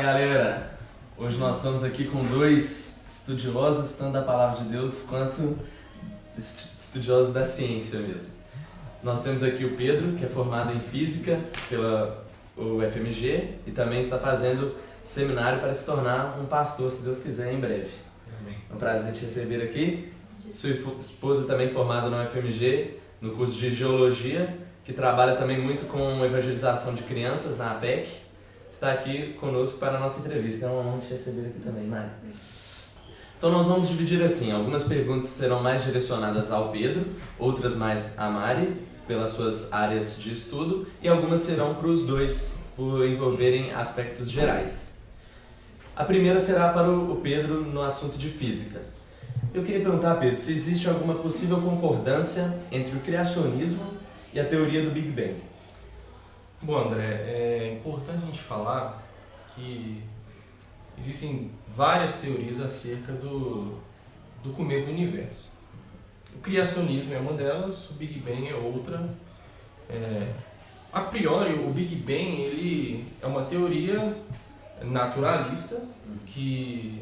galera! Hoje nós estamos aqui com dois estudiosos, tanto da Palavra de Deus quanto estudiosos da ciência mesmo. Nós temos aqui o Pedro, que é formado em Física pela UFMG e também está fazendo seminário para se tornar um pastor, se Deus quiser, em breve. Amém. É um prazer te receber aqui. Sua esposa também formada na UFMG, no curso de Geologia, que trabalha também muito com evangelização de crianças na APEC, está aqui conosco para a nossa entrevista. É uma honra te receber aqui também, Mari. Então nós vamos dividir assim, algumas perguntas serão mais direcionadas ao Pedro, outras mais à Mari, pelas suas áreas de estudo, e algumas serão para os dois, por envolverem aspectos gerais. A primeira será para o Pedro no assunto de física. Eu queria perguntar, Pedro, se existe alguma possível concordância entre o criacionismo e a teoria do Big Bang. Bom, André, é importante a gente falar que existem várias teorias acerca do começo do universo. O criacionismo é uma delas, o Big Bang é outra. A priori, o Big Bang ele é uma teoria naturalista que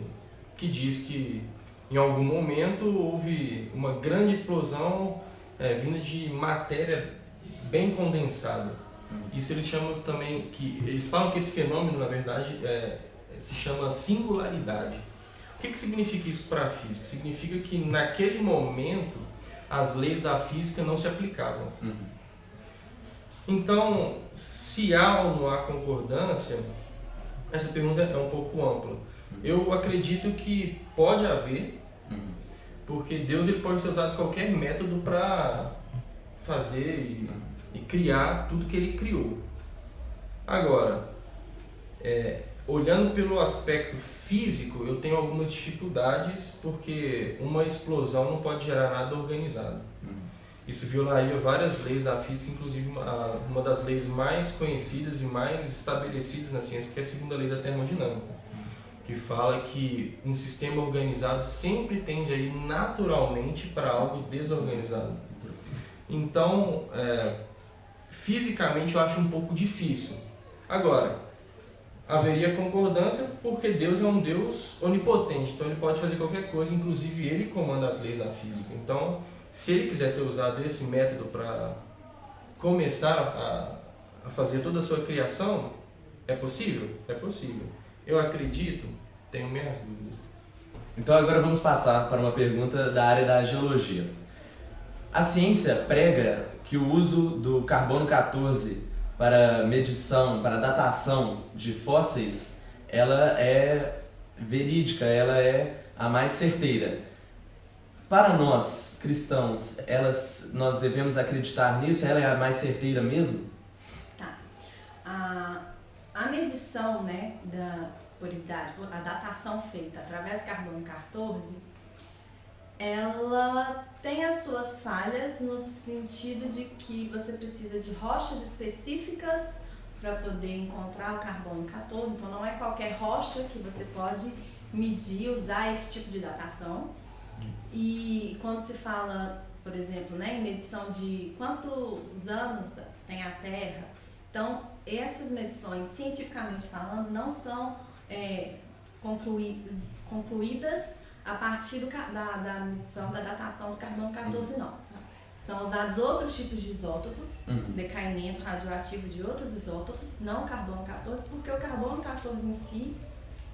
diz que em algum momento houve uma grande explosão vinda de matéria bem condensada. Isso eles chamam também, eles falam que esse fenômeno, na verdade, se chama singularidade. O que significa isso para a física? Significa que naquele momento as leis da física não se aplicavam. Então, se há ou não há concordância, essa pergunta é um pouco ampla. Eu acredito que pode haver, porque Deus ele pode ter usado qualquer método para fazer e criar tudo que ele criou. Agora, olhando pelo aspecto físico, eu tenho algumas dificuldades, porque uma explosão não pode gerar nada organizado. Isso violaria várias leis da física, inclusive uma das leis mais conhecidas e mais estabelecidas na ciência, que é a segunda lei da termodinâmica, que fala que um sistema organizado sempre tende a ir naturalmente para algo desorganizado. Então, fisicamente eu acho um pouco difícil. Agora, haveria concordância porque Deus é um Deus onipotente, então ele pode fazer qualquer coisa, inclusive ele comanda as leis da física. Então, se ele quiser ter usado esse método para começar a fazer toda a sua criação, é possível? É possível. Eu acredito, tenho minhas dúvidas. Então agora vamos passar para uma pergunta da área da geologia. A ciência prega que o uso do carbono 14 para medição, para datação de fósseis, ela é verídica, ela é a mais certeira. Para nós, cristãos, nós devemos acreditar nisso? Ela é a mais certeira mesmo? Tá. A medição, né, por idade, a datação feita através do carbono 14, ela tem as suas falhas no sentido de que você precisa de rochas específicas para poder encontrar o carbono 14, então não é qualquer rocha que você pode medir, usar esse tipo de datação. E quando se fala, por exemplo, né, em medição de quantos anos tem a Terra, então essas medições, cientificamente falando, não são concluídas a partir da medição da datação do carbono 14, não. São usados outros tipos de isótopos, decaimento radioativo de outros isótopos, não o carbono 14, porque o carbono 14 em si,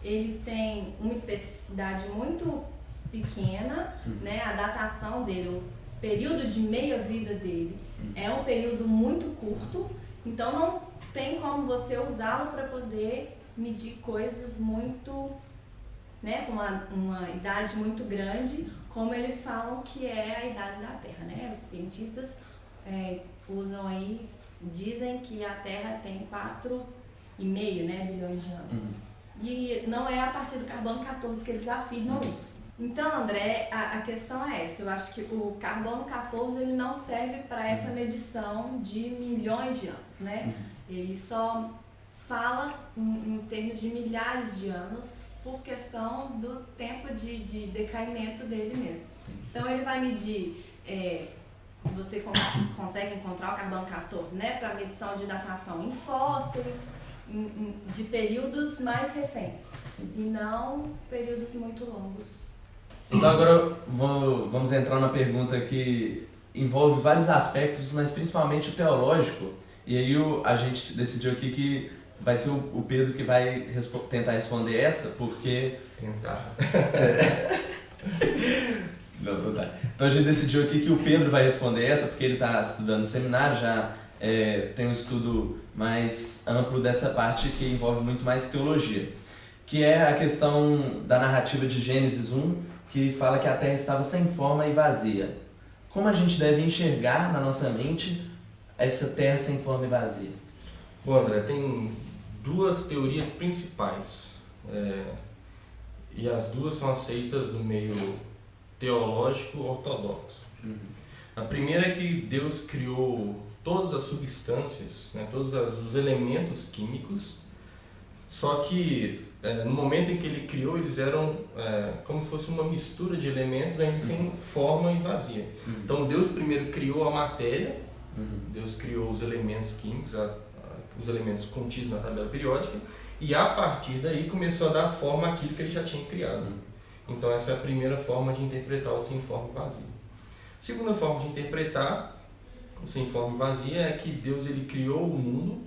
ele tem uma especificidade muito pequena, né? A datação dele, o período de meia-vida dele é um período muito curto, então não tem como você usá-lo para poder medir coisas muito, né, com uma idade muito grande, como eles falam que é a idade da Terra, né? Os cientistas usam aí, dizem que a Terra tem 4,5, né, bilhões de anos. E não é a partir do carbono 14 que eles afirmam isso. Então, André, a questão é essa. Eu acho que o carbono 14 ele não serve para essa medição de milhões de anos, né? Ele só fala em termos de milhares de anos por questão do tempo de decaimento dele mesmo. Então, ele vai medir, você consegue encontrar o carbono 14, né, para medição de datação em fósseis, de períodos mais recentes e não períodos muito longos. Então agora vamos entrar numa pergunta que envolve vários aspectos, mas principalmente o teológico. E aí a gente decidiu aqui que vai ser o Pedro que vai tentar responder essa, porque... Tentar. Não dá. Então a gente decidiu aqui que o Pedro vai responder essa, porque ele está estudando no seminário, já tem um estudo mais amplo dessa parte que envolve muito mais teologia, que é a questão da narrativa de Gênesis 1, que fala que a terra estava sem forma e vazia. Como a gente deve enxergar na nossa mente essa terra sem forma e vazia? Bom, André, tem duas teorias principais, e as duas são aceitas no meio teológico ortodoxo. A primeira é que Deus criou todas as substâncias, né, todos os elementos químicos, só que no momento em que ele criou, eles eram como se fosse uma mistura de elementos ainda sem forma e vazia. Então Deus primeiro criou a matéria, Deus criou os elementos químicos, os elementos contidos na tabela periódica, e a partir daí começou a dar forma àquilo que ele já tinha criado. Então essa é a primeira forma de interpretar o sem forma e vazia. A segunda forma de interpretar o sem forma e vazia é que Deus ele criou o mundo,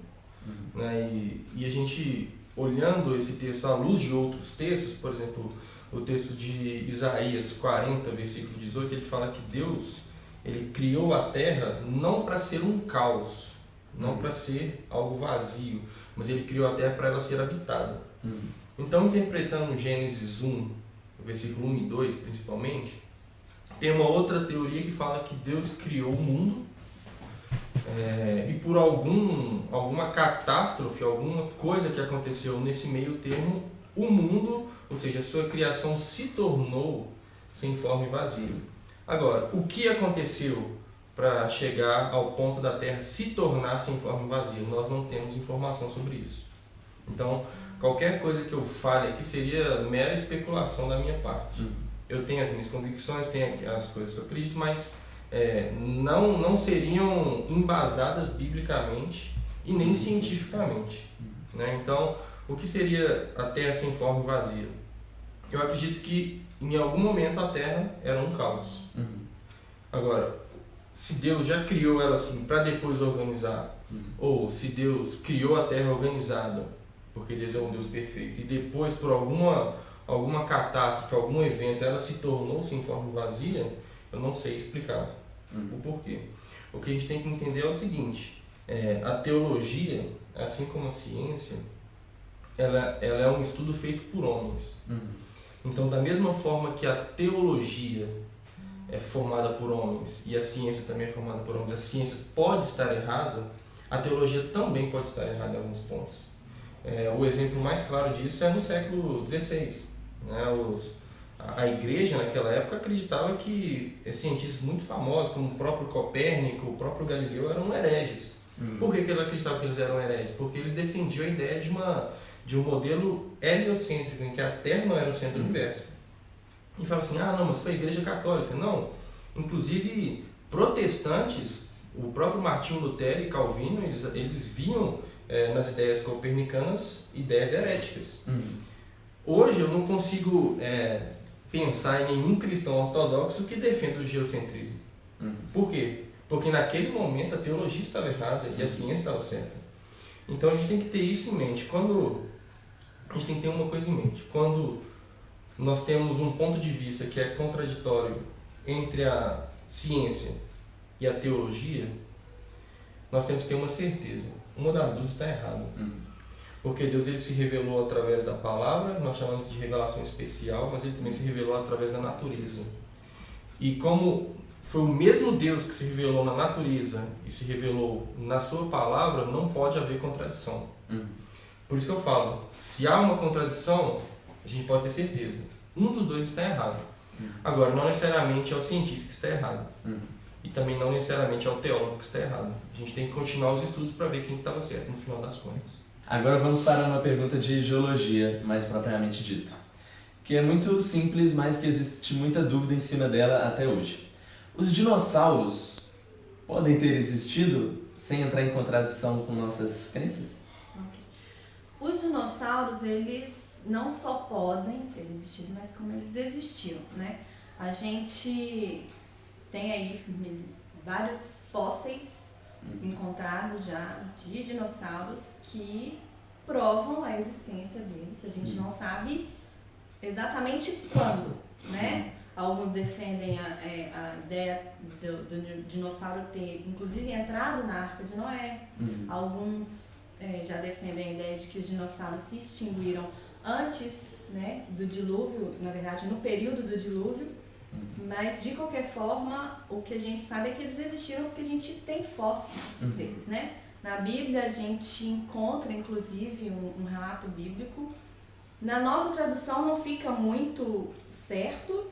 né, e a gente, olhando esse texto à luz de outros textos, por exemplo, o texto de Isaías 40, versículo 18, ele fala que Deus ele criou a terra não para ser um caos, não para ser algo vazio, mas ele criou a terra para ela ser habitada. Então, interpretando Gênesis 1, versículo 1 e 2 principalmente, tem uma outra teoria que fala que Deus criou o mundo e por alguma catástrofe, alguma coisa que aconteceu nesse meio termo, o mundo, ou seja, a sua criação se tornou sem forma e vazio. Agora, o que aconteceu para chegar ao ponto da Terra se tornar sem forma e vazio? Nós não temos informação sobre isso. Então, qualquer coisa que eu fale aqui seria mera especulação da minha parte. Eu tenho as minhas convicções, tenho as coisas que eu acredito, mas não seriam embasadas biblicamente e nem cientificamente. Né? Então, o que seria a Terra sem forma e vazia? Eu acredito que em algum momento a Terra era um caos. Agora, se Deus já criou ela assim para depois organizar, ou se Deus criou a Terra organizada, porque Deus é um Deus perfeito, e depois por alguma catástrofe, algum evento, ela se tornou sem forma e vazia, eu não sei explicar o porquê. O que a gente tem que entender é o seguinte, a teologia, assim como a ciência, ela é um estudo feito por homens. Então, da mesma forma que a teologia é formada por homens e a ciência também é formada por homens, a ciência pode estar errada, a teologia também pode estar errada em alguns pontos. O exemplo mais claro disso é no século XVI. Né? A igreja naquela época acreditava que cientistas muito famosos, como o próprio Copérnico, o próprio Galileu, eram hereges. Por que eles acreditavam que eles eram hereges? Porque eles defendiam a ideia de um modelo heliocêntrico, em que a Terra não era o centro do universo. E fala assim, não, mas foi a igreja católica. Não, inclusive protestantes, o próprio Martinho Lutero e Calvino, eles viam nas ideias copernicanas ideias heréticas. Hoje eu não consigo pensar em nenhum cristão ortodoxo que defenda o geocentrismo. Por quê? Porque naquele momento a teologia estava errada e a ciência estava certa. Então a gente tem que ter isso em mente. A gente tem que ter uma coisa em mente. Quando nós temos um ponto de vista que é contraditório entre a ciência e a teologia, nós temos que ter uma certeza. Uma das duas está errada. Porque Deus ele se revelou através da palavra, nós chamamos de revelação especial, mas ele também se revelou através da natureza. E como foi o mesmo Deus que se revelou na natureza e se revelou na sua palavra, não pode haver contradição. Por isso que eu falo, se há uma contradição, a gente pode ter certeza. Um dos dois está errado. Agora, não necessariamente é o cientista que está errado. E também não necessariamente é o teólogo que está errado. A gente tem que continuar os estudos para ver quem estava certo no final das contas. Agora vamos para uma pergunta de geologia, mais propriamente dito. Que é muito simples, mas que existe muita dúvida em cima dela até hoje. Os dinossauros podem ter existido sem entrar em contradição com nossas crenças? Os dinossauros, eles não só podem ter existido, mas como eles existiram, né? A gente tem aí vários fósseis encontrados já de dinossauros que provam a existência deles. A gente não sabe exatamente quando, né? Alguns defendem a ideia do dinossauro ter, inclusive, entrado na Arca de Noé. Alguns já defendem a ideia de que os dinossauros se extinguiram antes, né, do dilúvio, na verdade, no período do dilúvio. Mas, de qualquer forma, o que a gente sabe é que eles existiram porque a gente tem fósseis deles, né? Na Bíblia, a gente encontra, inclusive, um relato bíblico. Na nossa tradução não fica muito certo,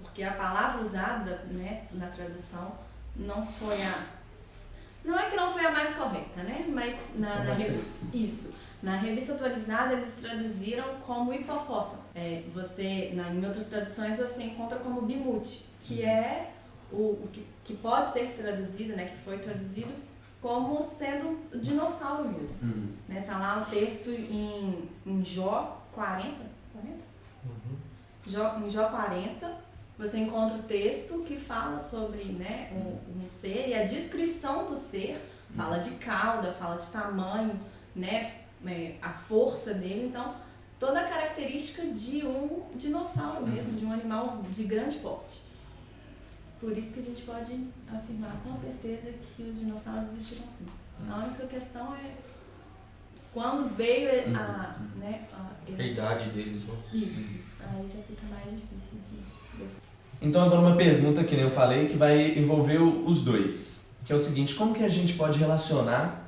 porque a palavra usada, né, na tradução não foi não é que não foi a mais correta, né? Mas na revista atualizada eles traduziram como hipopótamo. Em outras traduções você encontra como bimute, que é o que pode ser traduzido, né, que foi traduzido como sendo dinossauro mesmo. Né? Tá lá o texto em Jó 40? Em Jó 40, você encontra o texto que fala sobre, né, um ser, e a descrição do ser fala de cauda, fala de tamanho, né, a força dele. Então, toda a característica de um dinossauro mesmo, de um animal de grande porte. Por isso que a gente pode afirmar com certeza que os dinossauros existiram sim. A única questão é quando veio a idade deles, né? Isso. Aí já fica mais difícil de... Então agora uma pergunta, que nem eu falei, que vai envolver os dois. Que é o seguinte: como que a gente pode relacionar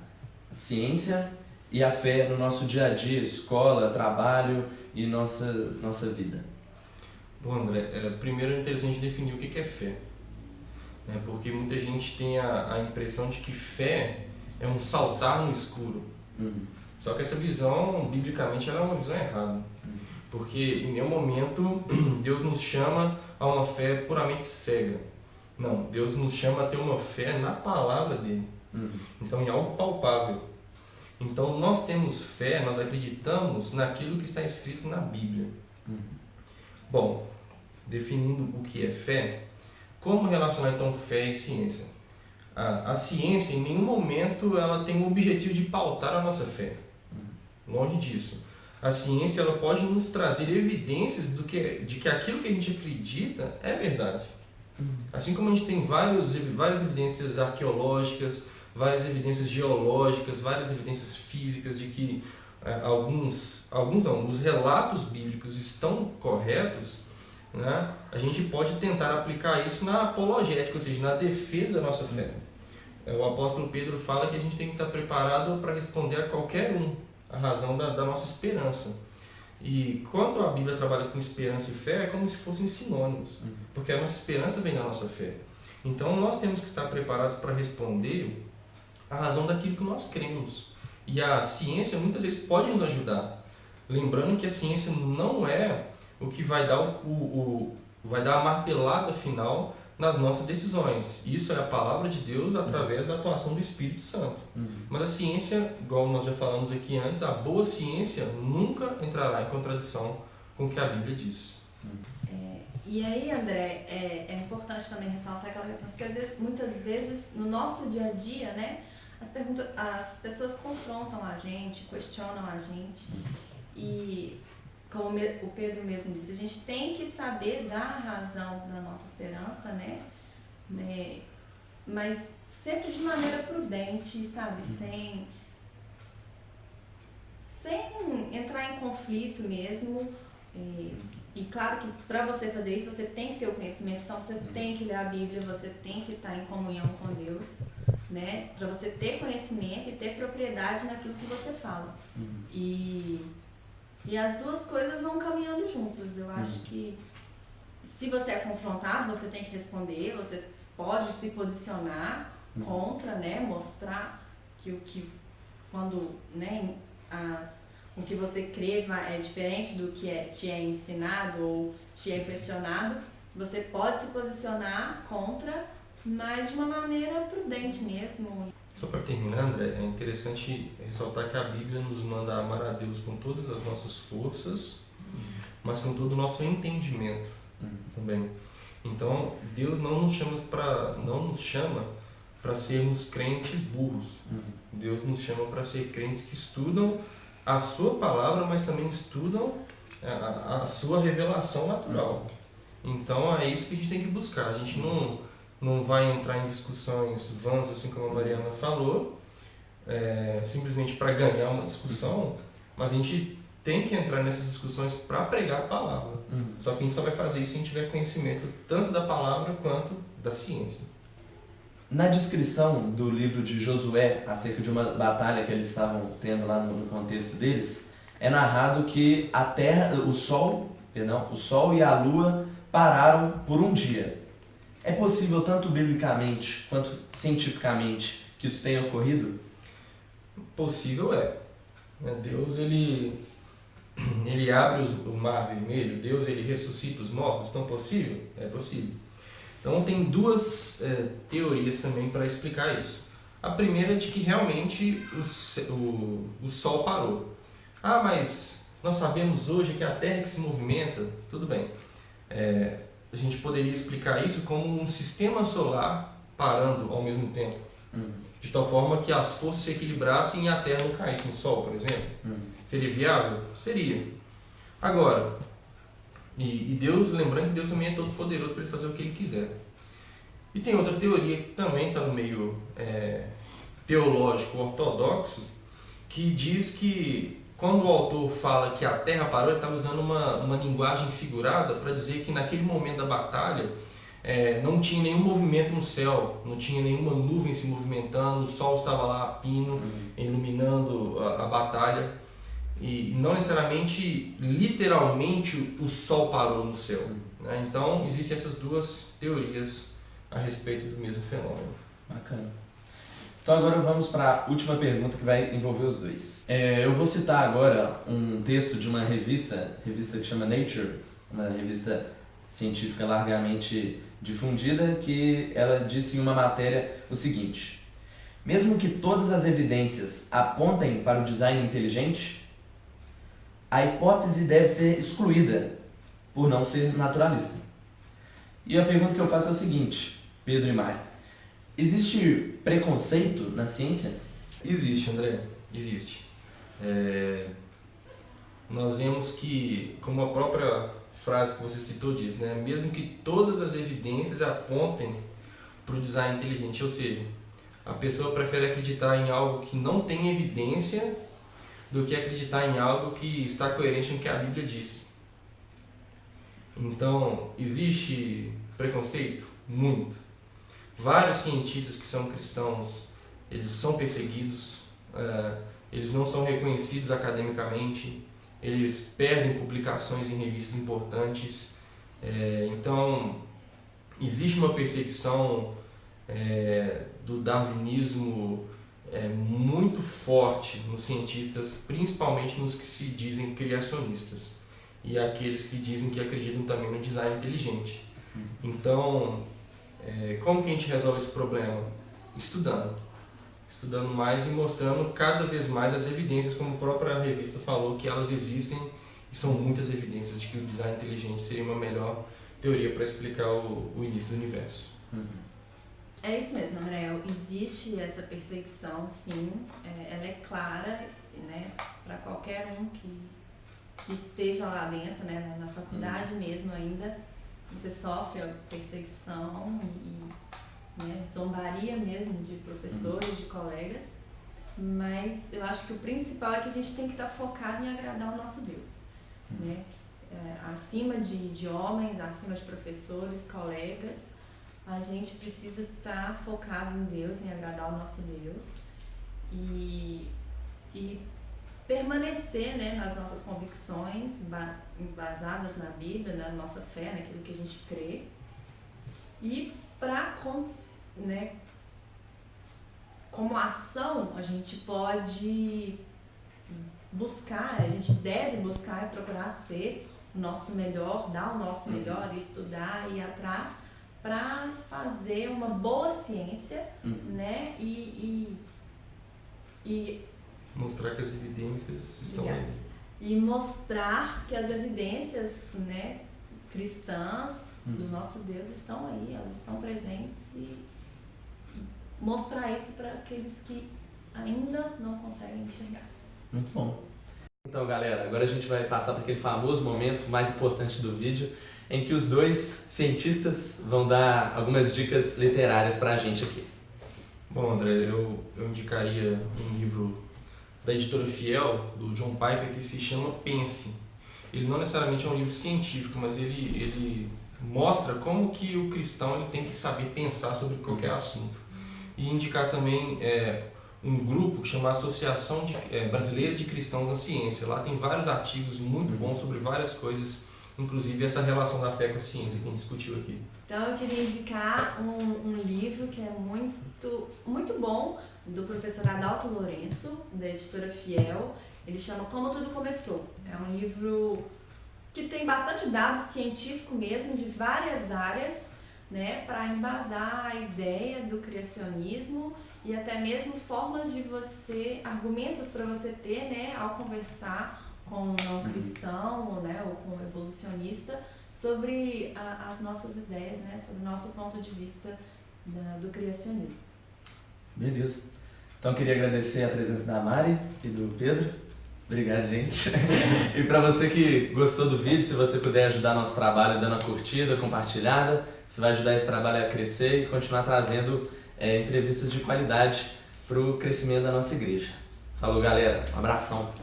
a ciência e a fé no nosso dia a dia, escola, trabalho e nossa vida? Bom, André, primeiro é interessante definir o que é fé. Né? Porque muita gente tem a impressão de que fé é um saltar no escuro. Só que essa visão, biblicamente, ela é uma visão errada. Porque em nenhum momento Deus nos chama a uma fé puramente cega. Não, Deus nos chama a ter uma fé na palavra dele. Então, em algo palpável. Então, nós temos fé, nós acreditamos naquilo que está escrito na Bíblia. Bom, definindo o que é fé, como relacionar então fé e ciência? A ciência, em nenhum momento, ela tem o objetivo de pautar a nossa fé. Longe disso. A ciência, ela pode nos trazer evidências de que aquilo que a gente acredita é verdade. Assim como a gente tem várias evidências arqueológicas, várias evidências geológicas, várias evidências físicas de que os relatos bíblicos estão corretos, né? A gente pode tentar aplicar isso na apologética, ou seja, na defesa da nossa fé. O apóstolo Pedro fala que a gente tem que estar preparado para responder a qualquer a razão da nossa esperança. E quando a Bíblia trabalha com esperança e fé, é como se fossem sinônimos, porque a nossa esperança vem da nossa fé. Então nós temos que estar preparados para responder a razão daquilo que nós cremos. E a ciência muitas vezes pode nos ajudar. Lembrando que a ciência não é o que vai dar vai dar a martelada final nas nossas decisões. Isso é a palavra de Deus através da atuação do Espírito Santo. Mas a ciência, igual nós já falamos aqui antes, a boa ciência nunca entrará em contradição com o que a Bíblia diz. E aí, André, é importante também ressaltar aquela questão, porque muitas vezes no nosso dia a dia, né, as pessoas confrontam a gente, questionam a gente, e como o Pedro mesmo disse, a gente tem que saber dar a razão da nossa esperança, né? Mas sempre de maneira prudente, sabe? Sem entrar em conflito mesmo. E claro que para você fazer isso, você tem que ter o conhecimento, então você tem que ler a Bíblia, você tem que estar em comunhão com Deus, né? Para você ter conhecimento e ter propriedade naquilo que você fala. E as duas coisas vão caminhando juntas. Eu acho que se você é confrontado, você tem que responder, você pode se posicionar contra, né? Mostrar que quando, né, o que você crê é diferente do que te é ensinado ou te é questionado, você pode se posicionar contra, mas de uma maneira prudente mesmo. Só para terminar, André, é interessante ressaltar que a Bíblia nos manda amar a Deus com todas as nossas forças, mas com todo o nosso entendimento também. Então, Deus não nos chama para sermos crentes burros. Deus nos chama para ser crentes que estudam a sua palavra, mas também estudam a sua revelação natural. Então, é isso que a gente tem que buscar. A gente não vai entrar em discussões vãs, assim como a Mariana falou, simplesmente para ganhar uma discussão, mas a gente tem que entrar nessas discussões para pregar a palavra. Só que a gente só vai fazer isso se a gente tiver conhecimento tanto da palavra quanto da ciência. Na descrição do livro de Josué, acerca de uma batalha que eles estavam tendo lá no contexto deles, é narrado que a terra, o sol e a lua pararam por um dia. É possível, tanto biblicamente quanto cientificamente, que isso tenha ocorrido? Possível é. Deus, ele abre o mar vermelho, Deus, ele ressuscita os mortos. Então, possível? É possível. Então, tem duas teorias também para explicar isso. A primeira é de que realmente o Sol parou. Ah, mas nós sabemos hoje que a Terra que se movimenta. Tudo bem. A gente poderia explicar isso como um sistema solar parando ao mesmo tempo. De tal forma que as forças se equilibrassem e a Terra não caísse no Sol, por exemplo. Seria viável? Seria. Agora, e Deus, lembrando que Deus também é todo poderoso para ele fazer o que ele quiser. E tem outra teoria que também está no meio teológico ortodoxo, que diz que quando o autor fala que a Terra parou, ele está usando uma linguagem figurada para dizer que naquele momento da batalha não tinha nenhum movimento no céu, não tinha nenhuma nuvem se movimentando, o sol estava lá a pino, iluminando a batalha. E não necessariamente, literalmente, o sol parou no céu. Né? Então, existem essas duas teorias a respeito do mesmo fenômeno. Bacana. Então agora vamos para a última pergunta que vai envolver os dois. Eu vou citar agora um texto de uma revista que chama Nature, uma revista científica largamente difundida, que ela disse em uma matéria o seguinte: mesmo que todas as evidências apontem para o design inteligente, a hipótese deve ser excluída por não ser naturalista. E a pergunta que eu faço é a seguinte, Pedro e Mari: existe preconceito na ciência? Existe, André, existe. Nós vemos que, como a própria frase que você citou diz, né? Mesmo que todas as evidências apontem para o design inteligente, ou seja, a pessoa prefere acreditar em algo que não tem evidência do que acreditar em algo que está coerente com o que a Bíblia diz. Então, existe preconceito? Muito. Vários cientistas que são cristãos, eles são perseguidos, eles não são reconhecidos academicamente, eles perdem publicações em revistas importantes. Então, existe uma perseguição do darwinismo muito forte nos cientistas, principalmente nos que se dizem criacionistas e aqueles que dizem que acreditam também no design inteligente. Então, como que a gente resolve esse problema? Estudando mais e mostrando cada vez mais as evidências, como a própria revista falou, que elas existem e são muitas evidências de que o design inteligente seria uma melhor teoria para explicar o início do universo. É isso mesmo, André. Existe essa perseguição, sim. Ela é clara, né, para qualquer um que esteja lá dentro, né, na faculdade mesmo ainda. Você sofre a perseguição e zombaria mesmo de professores, de colegas. Mas eu acho que o principal é que a gente tem que estar focado em agradar o nosso Deus. Né? Acima de homens, acima de professores, colegas, a gente precisa estar focado em Deus, em agradar o nosso Deus e permanecer, né, nas nossas convicções embasadas na Bíblia, na nossa fé, naquilo que a gente crê. E como ação, a gente pode buscar, a gente deve buscar e procurar ser o nosso melhor, dar o nosso melhor, estudar e ir atrás para fazer uma boa ciência, né, e E mostrar que as evidências estão aí. E mostrar que as evidências, né, cristãs do nosso Deus estão aí, elas estão presentes e mostrar isso para aqueles que ainda não conseguem enxergar. Muito bom. Então, galera, agora a gente vai passar para aquele famoso momento mais importante do vídeo, em que os dois cientistas vão dar algumas dicas literárias para a gente aqui. Bom, André, eu indicaria um livro da editora Fiel, do John Piper, que se chama Pense. Ele não necessariamente é um livro científico, mas ele mostra como que o cristão ele tem que saber pensar sobre qualquer assunto. E indicar também um grupo que chama Associação Brasileira de Cristãos na Ciência. Lá tem vários artigos muito bons sobre várias coisas, inclusive essa relação da fé com a ciência que a gente discutiu aqui. Então eu queria indicar um livro que é muito bom, do professor Adalto Lourenço, da editora Fiel. Ele chama Como Tudo Começou. É um livro que tem bastante dado científico mesmo, de várias áreas, né, para embasar a ideia do criacionismo e até mesmo formas de argumentos para você ter, né, ao conversar com um não cristão, né, ou com um evolucionista, sobre as nossas ideias, né, sobre o nosso ponto de vista do criacionismo. Beleza. Então, queria agradecer a presença da Mari e do Pedro. Obrigado, gente. E para você que gostou do vídeo, se você puder ajudar nosso trabalho dando a curtida, compartilhada, você vai ajudar esse trabalho a crescer e continuar trazendo entrevistas de qualidade para o crescimento da nossa igreja. Falou, galera. Um abração.